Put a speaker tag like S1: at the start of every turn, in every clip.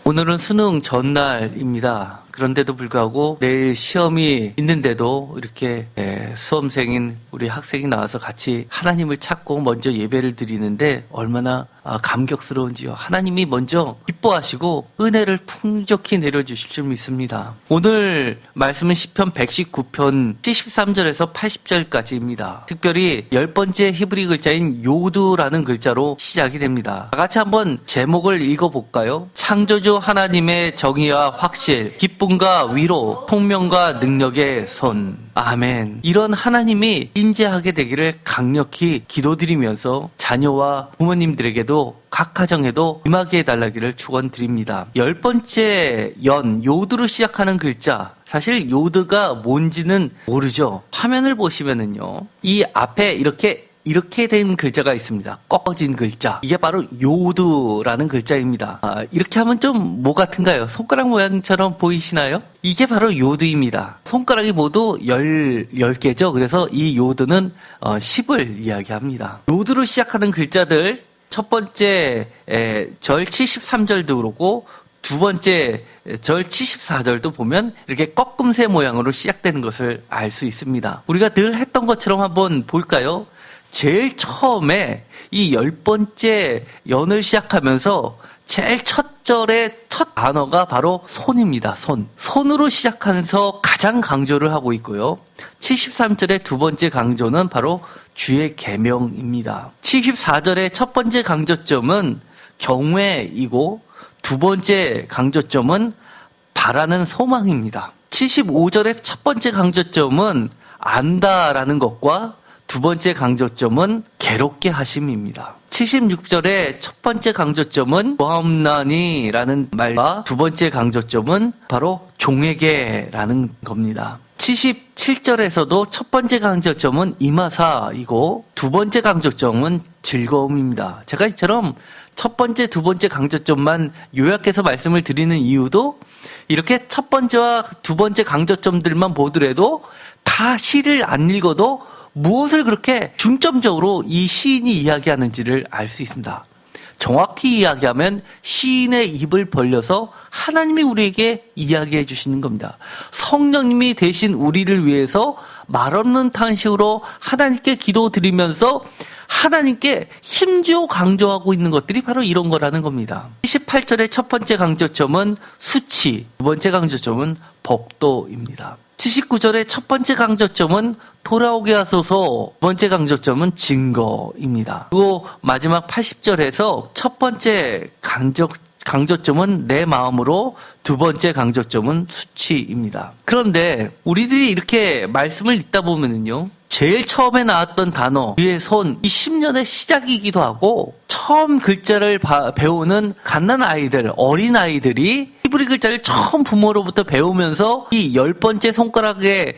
S1: 오늘은 수능 전날입니다. 그런데도 불구하고 내일 시험이 있는데도 이렇게 수험생인 우리 학생이 나와서 같이 하나님을 찾고 먼저 예배를 드리는데 얼마나 감격스러운지요. 하나님이 먼저 기뻐하시고 은혜를 풍족히 내려주실 줄 믿습니다. 오늘 말씀은 시편 119편 73절에서 80절까지입니다. 특별히 10번째 히브리 글자인 요드라는 글자로 시작이 됩니다. 다 같이 한번 제목을 읽어볼까요? 창조주 하나님의 정의와 확실, 기쁨과 위로, 통명과 능력의 손. 아멘. 이런 하나님이 임재하게 되기를 강력히 기도드리면서 자녀와 부모님들에게도 각 가정에도 임하게 해달라기를 축원드립니다. 10번째 요드로 시작하는 글자, 사실 요드가 뭔지는 모르죠. 화면을 보시면은요, 이 앞에 이렇게 된 글자가 있습니다. 꺾어진 글자. 이게 바로 요드라는 글자입니다. 이렇게 하면 좀 뭐 같은가요? 손가락 모양처럼 보이시나요? 이게 바로 요드입니다. 손가락이 모두 10개죠. 그래서 이 요드는 10을 이야기합니다. 요드로 시작하는 글자들, 첫 번째 절 73절도 그렇고 두 번째 절 74절도 보면 이렇게 꺾음새 모양으로 시작되는 것을 알 수 있습니다. 우리가 늘 했던 것처럼 한번 볼까요? 제일 처음에 이 10번째 연을 시작하면서 제일 첫 절의 첫 단어가 바로 손입니다. 손으로 시작하면서 가장 강조를 하고 있고요. 73절의 두 번째 강조는 바로 주의 계명입니다. 74절의 첫 번째 강조점은 경외이고 두 번째 강조점은 바라는 소망입니다. 75절의 첫 번째 강조점은 안다라는 것과 두 번째 강조점은 괴롭게 하심입니다. 76절의 첫 번째 강조점은 보함나니라는 말과 두 번째 강조점은 바로 종에게라는 겁니다. 77절에서도 첫 번째 강조점은 임하사이고 두 번째 강조점은 즐거움입니다. 제가 이처럼 첫 번째, 두 번째 강조점만 요약해서 말씀을 드리는 이유도 이렇게 첫 번째와 두 번째 강조점들만 보더라도 다 시를 안 읽어도 무엇을 그렇게 중점적으로 이 시인이 이야기하는지를 알 수 있습니다. 정확히 이야기하면 시인의 입을 벌려서 하나님이 우리에게 이야기해 주시는 겁니다. 성령님이 대신 우리를 위해서 말없는 탄식으로 하나님께 기도드리면서 하나님께 힘주어 강조하고 있는 것들이 바로 이런 거라는 겁니다. 78절의 첫 번째 강조점은 수치, 두 번째 강조점은 법도입니다. 79절의 첫 번째 강조점은 돌아오게 하소서, 두 번째 강조점은 증거입니다. 그리고 마지막 80절에서 첫 번째 강조점은 내 마음으로, 두 번째 강조점은 수치입니다. 그런데 우리들이 이렇게 말씀을 읽다 보면은요, 제일 처음에 나왔던 단어, 뒤에 손, 이 10년의 시작이기도 하고 처음 글자를 배우는 갓난아이들, 어린아이들이 히브리 글자를 처음 부모로부터 배우면서 이 10번째 손가락에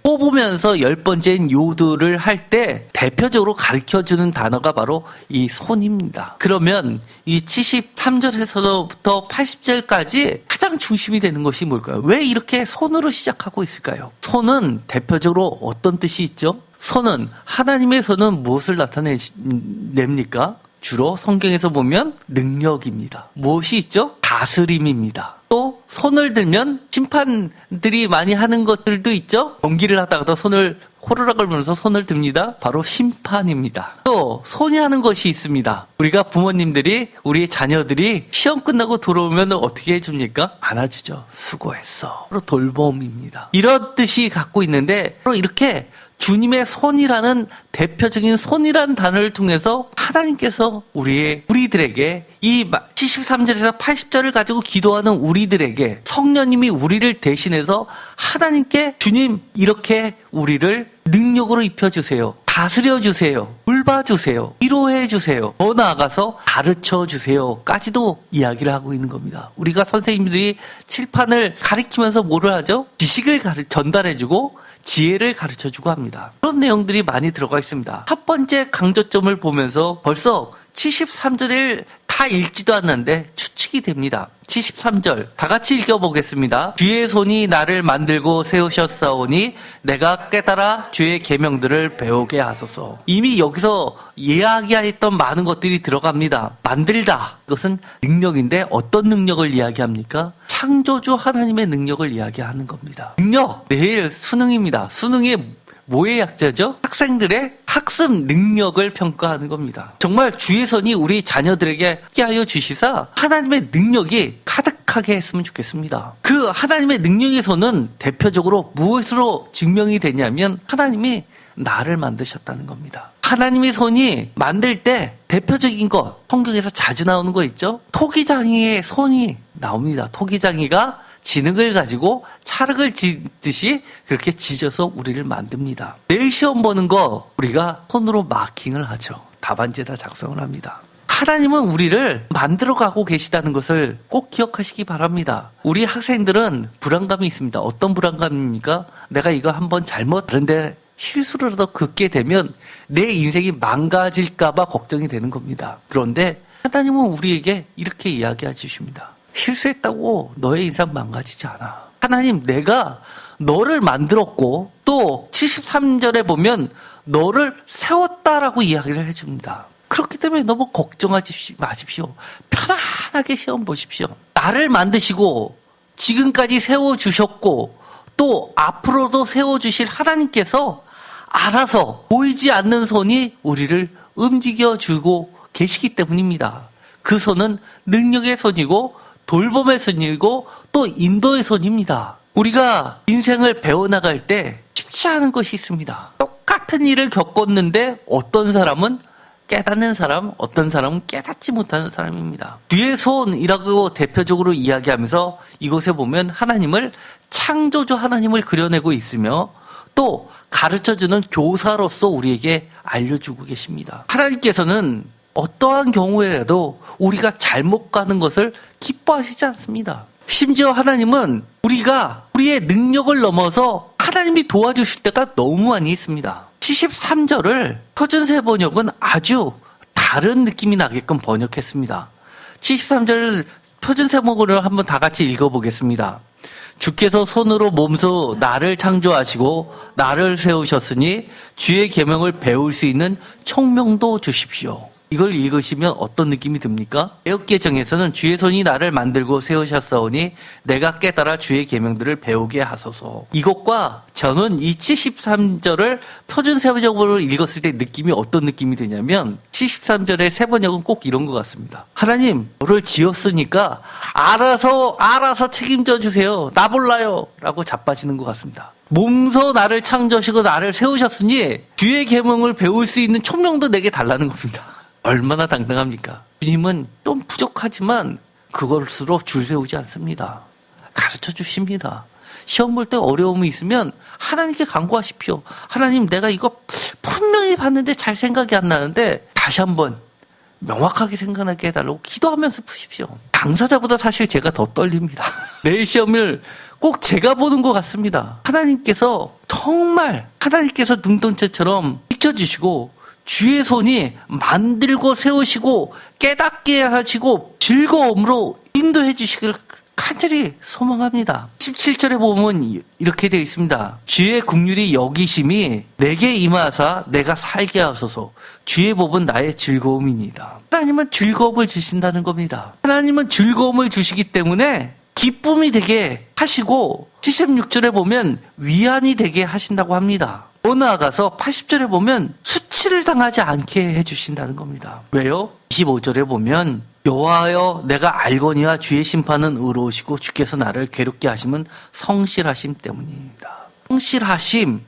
S1: 꼽으면서 10번째인 요드를 할 때 대표적으로 가르쳐주는 단어가 바로 이 손입니다. 그러면 이 73절에서부터 80절까지 가장 중심이 되는 것이 뭘까요? 왜 이렇게 손으로 시작하고 있을까요? 손은 대표적으로 어떤 뜻이 있죠? 손은, 하나님의 손은 무엇을 나타냅니까? 주로 성경에서 보면 능력입니다. 무엇이 있죠? 다스림입니다. 또 손을 들면 심판들이 많이 하는 것들도 있죠. 경기를 하다가도 손을 호루라기를 불면서 손을 듭니다. 바로 심판입니다. 또 손이 하는 것이 있습니다. 우리가 부모님들이 우리 자녀들이 시험 끝나고 들어오면 어떻게 해줍니까? 안아주죠. 수고했어. 바로 돌봄입니다. 이런 뜻이 갖고 있는데 바로 이렇게 주님의 손이라는 대표적인 손이라는 단어를 통해서 하나님께서 우리들에게 이 73절에서 80절을 가지고 기도하는 우리들에게 성령님이 우리를 대신해서 하나님께 주님 이렇게 우리를 능력으로 입혀주세요. 다스려주세요. 돌봐주세요. 위로해주세요. 더 나아가서 가르쳐주세요. 까지도 이야기를 하고 있는 겁니다. 우리가 선생님들이 칠판을 가리키면서 뭐를 하죠? 지식을 전달해주고 지혜를 가르쳐주고 합니다. 그런 내용들이 많이 들어가 있습니다. 첫 번째 강조점을 보면서 벌써 73절을 다 다 읽지도 않는데 추측이 됩니다. 73절 다 같이 읽어보겠습니다. 주의 손이 나를 만들고 세우셨사오니 내가 깨달아 주의 계명들을 배우게 하소서. 이미 여기서 이야기했던 많은 것들이 들어갑니다. 만들다, 이것은 능력인데 어떤 능력을 이야기합니까? 창조주 하나님의 능력을 이야기하는 겁니다. 능력, 내일 수능입니다. 수능의 뭐의 약자죠? 학생들의 학습 능력을 평가하는 겁니다. 정말 주의 손이 우리 자녀들에게 있게 하여 주시사 하나님의 능력이 가득하게 했으면 좋겠습니다. 그 하나님의 능력의 손은 대표적으로 무엇으로 증명이 되냐면 하나님이 나를 만드셨다는 겁니다. 하나님의 손이 만들 때 대표적인 것, 성경에서 자주 나오는 거 있죠? 토기장이의 손이 나옵니다. 토기장이가 지능을 가지고 찰흙을 짓듯이 그렇게 지져서 우리를 만듭니다. 내일 시험 보는 거 우리가 손으로 마킹을 하죠. 답안지에다 작성을 합니다. 하나님은 우리를 만들어가고 계시다는 것을 꼭 기억하시기 바랍니다. 우리 학생들은 불안감이 있습니다. 어떤 불안감입니까? 내가 이거 한번 잘못 다른데 실수라도 긋게 되면 내 인생이 망가질까 봐 걱정이 되는 겁니다. 그런데 하나님은 우리에게 이렇게 이야기해 주십니다. 실수했다고 너의 인생 망가지지 않아. 하나님, 내가 너를 만들었고 또 73절에 보면 너를 세웠다라고 이야기를 해줍니다. 그렇기 때문에 너무 걱정하지 마십시오. 편안하게 시험 보십시오. 나를 만드시고 지금까지 세워주셨고 또 앞으로도 세워주실 하나님께서 알아서 보이지 않는 손이 우리를 움직여주고 계시기 때문입니다. 그 손은 능력의 손이고 돌봄의 손이고 또 인도의 손입니다. 우리가 인생을 배워나갈 때 쉽지 않은 것이 있습니다. 똑같은 일을 겪었는데 어떤 사람은 깨닫는 사람, 어떤 사람은 깨닫지 못하는 사람입니다. 주의 손이라고 대표적으로 이야기하면서 이곳에 보면 하나님을 창조주 하나님을 그려내고 있으며 또 가르쳐주는 교사로서 우리에게 알려주고 계십니다. 하나님께서는 어떠한 경우에라도 우리가 잘못 가는 것을 기뻐하시지 않습니다. 심지어 하나님은 우리가 우리의 능력을 넘어서 하나님이 도와주실 때가 너무 많이 있습니다. 73절을 표준세 번역은 아주 다른 느낌이 나게끔 번역했습니다. 73절을 표준세 번역으로 한번 다 같이 읽어보겠습니다. 주께서 손으로 몸소 나를 창조하시고 나를 세우셨으니 주의 계명을 배울 수 있는 총명도 주십시오. 이걸 읽으시면 어떤 느낌이 듭니까? 개역개정에서는 주의 손이 나를 만들고 세우셨사오니 내가 깨달아 주의 계명들을 배우게 하소서. 이것과 저는 이 73절을 표준세번역으로 읽었을 때 느낌이 어떤 느낌이 드냐면 73절의 세번역은 꼭 이런 것 같습니다. 하나님, 너를 지었으니까 알아서 책임져 주세요. 나 몰라요. 라고 자빠지는 것 같습니다. 몸소 나를 창조하시고 나를 세우셨으니 주의 계명을 배울 수 있는 총명도 내게 달라는 겁니다. 얼마나 당당합니까? 주님은 좀 부족하지만 그것으로 줄 세우지 않습니다. 가르쳐 주십니다. 시험 볼 때 어려움이 있으면 하나님께 간구하십시오. 하나님, 내가 이거 분명히 봤는데 잘 생각이 안 나는데 다시 한번 명확하게 생각나게 해달라고 기도하면서 푸십시오. 당사자보다 사실 제가 더 떨립니다. 내일 시험을 꼭 제가 보는 것 같습니다. 하나님께서 정말 눈동자처럼 비춰주시고 주의 손이 만들고 세우시고 깨닫게 하시고 즐거움으로 인도해 주시길 간절히 소망합니다. 17절에 보면 이렇게 되어 있습니다. 주의 긍휼이 여기심이 내게 임하사 내가 살게 하소서. 주의 법은 나의 즐거움이니이다. 하나님은 즐거움을 주신다는 겁니다. 하나님은 즐거움을 주시기 때문에 기쁨이 되게 하시고 76절에 보면 위안이 되게 하신다고 합니다. 더 나아가서 80절에 보면 수치를 당하지 않게 해주신다는 겁니다. 왜요? 25절에 보면 여호와여 내가 알거니와 주의 심판은 의로우시고 주께서 나를 괴롭게 하심은 성실하심 때문입니다.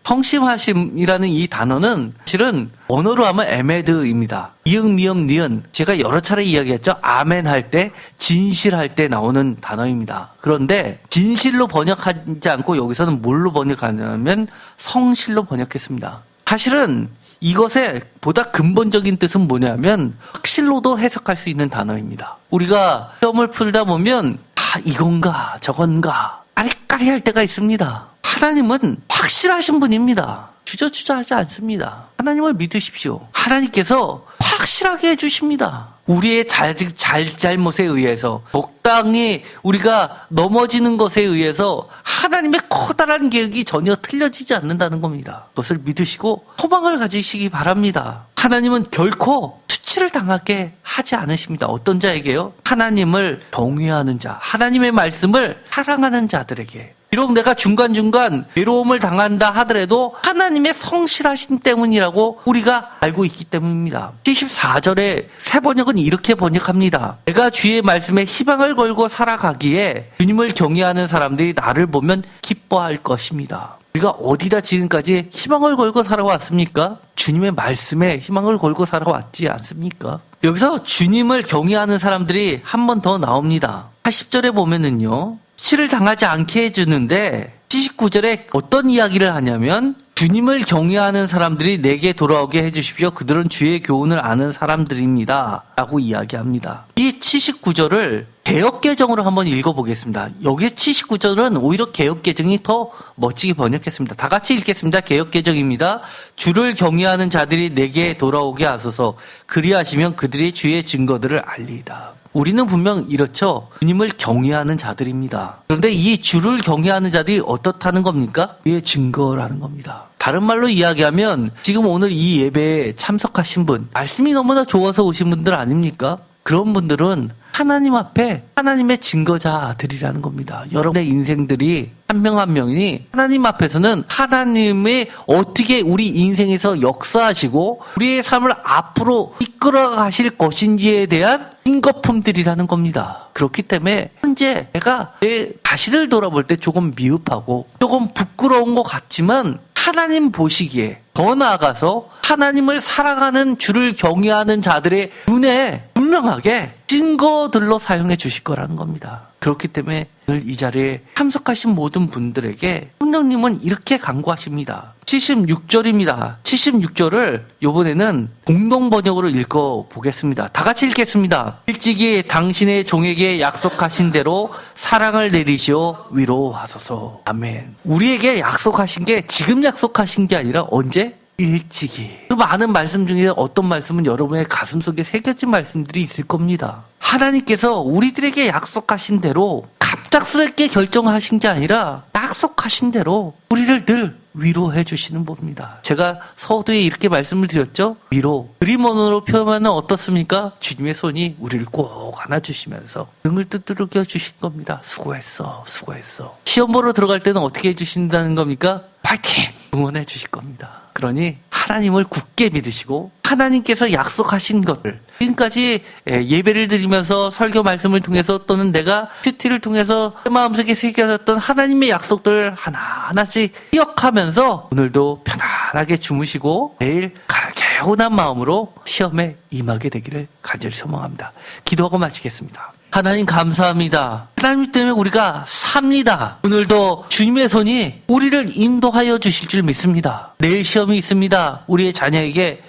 S1: 성실하심이라는 이 단어는 사실은 언어로 하면 에메드입니다. 이응, 미음, 니은. 제가 여러 차례 이야기했죠. 아멘 할 때, 진실할 때 나오는 단어입니다. 그런데 진실로 번역하지 않고 여기서는 뭘로 번역하냐면 성실로 번역했습니다. 사실은 이것의 보다 근본적인 뜻은 뭐냐면 확실로도 해석할 수 있는 단어입니다. 우리가 시험을 풀다 보면 이건가 저건가 까리까리할 때가 있습니다. 하나님은 확실하신 분입니다. 주저주저하지 않습니다. 하나님을 믿으십시오. 하나님께서 확실하게 해주십니다. 우리의 잘잘못에 의해서 적당히 우리가 넘어지는 것에 의해서 하나님의 커다란 계획이 전혀 틀려지지 않는다는 겁니다. 그것을 믿으시고 소망을 가지시기 바랍니다. 하나님은 결코 수치를 당하게 하지 않으십니다. 어떤 자에게요? 하나님을 경외하는 자, 하나님의 말씀을 사랑하는 자들에게. 비록 내가 중간중간 외로움을 당한다 하더라도 하나님의 성실하심 때문이라고 우리가 알고 있기 때문입니다. 74절에 새 번역은 이렇게 번역합니다. 내가 주의 말씀에 희망을 걸고 살아가기에 주님을 경외하는 사람들이 나를 보면 기뻐할 것입니다. 우리가 어디다 지금까지 희망을 걸고 살아왔습니까? 주님의 말씀에 희망을 걸고 살아왔지 않습니까? 여기서 주님을 경외하는 사람들이 한 번 더 나옵니다. 80절에 보면은요. 수치를 당하지 않게 해주는데 79절에 어떤 이야기를 하냐면 주님을 경외하는 사람들이 내게 돌아오게 해주십시오. 그들은 주의 교훈을 아는 사람들입니다. 라고 이야기합니다. 이 79절을 개역개정으로 한번 읽어보겠습니다. 여기 79절은 오히려 개역개정이 더 멋지게 번역했습니다. 다 같이 읽겠습니다. 개역개정입니다. 주를 경외하는 자들이 내게 돌아오게 하소서. 그리하시면 그들이 주의 증거들을 알리이다. 우리는 분명 이렇죠. 주님을 경외하는 자들입니다. 그런데 이 주를 경외하는 자들이 어떻다는 겁니까? 그의 증거라는 겁니다. 다른 말로 이야기하면 지금 오늘 이 예배에 참석하신 분, 말씀이 너무나 좋아서 오신 분들 아닙니까? 그런 분들은 하나님 앞에 하나님의 증거자들이라는 겁니다. 여러분의 인생들이 한 명 한 명이 하나님 앞에서는 하나님의 어떻게 우리 인생에서 역사하시고 우리의 삶을 앞으로 이끌어 가실 것인지에 대한 증거품들이라는 겁니다. 그렇기 때문에 현재 내가 내 자신을 돌아볼 때 조금 미흡하고 조금 부끄러운 것 같지만 하나님 보시기에 더 나아가서 하나님을 사랑하는 주를 경외하는 자들의 눈에 분명하게 증거들로 사용해 주실 거라는 겁니다. 그렇기 때문에 오늘 이 자리에 참석하신 모든 분들에게 성령님은 이렇게 간구하십니다. 76절입니다. 76절을 이번에는 공동 번역으로 읽어보겠습니다. 다 같이 읽겠습니다. 일찍이 당신의 종에게 약속하신 대로 사랑을 내리시어 위로하소서. 아멘. 우리에게 약속하신 게 지금 약속하신 게 아니라 언제? 일찍이. 그 많은 말씀 중에 어떤 말씀은 여러분의 가슴 속에 새겨진 말씀들이 있을 겁니다. 하나님께서 우리들에게 약속하신 대로 갑작스럽게 결정하신 게 아니라 약속하신 대로 우리를 늘 위로해 주시는 분입니다. 제가 서두에 이렇게 말씀을 드렸죠. 위로. 그림언어로 표현하면 어떻습니까? 주님의 손이 우리를 꼭 안아주시면서 등을 두드려 주실 겁니다. 수고했어. 수고했어. 시험 보러 들어갈 때는 어떻게 해주신다는 겁니까? 파이팅! 응원해 주실 겁니다. 그러니 하나님을 굳게 믿으시고 하나님께서 약속하신 것을 지금까지 예배를 드리면서 설교 말씀을 통해서 또는 내가 큐티를 통해서 마음속에 새겨졌던 하나님의 약속들을 하나하나씩 기억하면서 오늘도 편안하게 주무시고 내일 개운한 마음으로 시험에 임하게 되기를 간절히 소망합니다. 기도하고 마치겠습니다. 하나님 감사합니다. 하나님 때문에 우리가 삽니다. 오늘도 주님의 손이 우리를 인도하여 주실 줄 믿습니다. 내일 시험이 있습니다. 우리의 자녀에게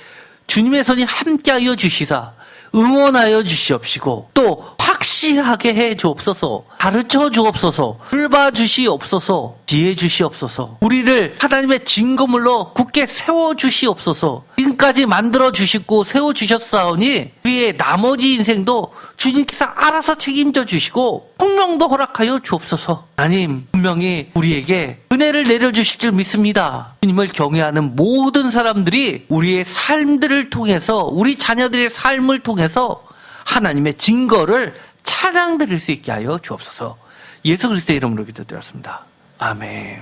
S1: 주님의 손이 함께하여 주시사 응원하여 주시옵시고 또 확실하게 해 주옵소서. 가르쳐 주옵소서. 돌봐 주시옵소서. 지혜 주시옵소서. 우리를 하나님의 증거물로 굳게 세워 주시옵소서. 지금까지 만들어 주시고 세워 주셨사오니 우리의 나머지 인생도 주님께서 알아서 책임져 주시고 성령도 허락하여 주옵소서. 하나님 분명히 우리에게 은혜를 내려주실 줄 믿습니다. 주님을 경외하는 모든 사람들이 우리의 삶들을 통해서 우리 자녀들의 삶을 통해서 하나님의 증거를 찬양 드릴 수 있게 하여 주옵소서. 예수 그리스도의 이름으로 기도드렸습니다. 아멘.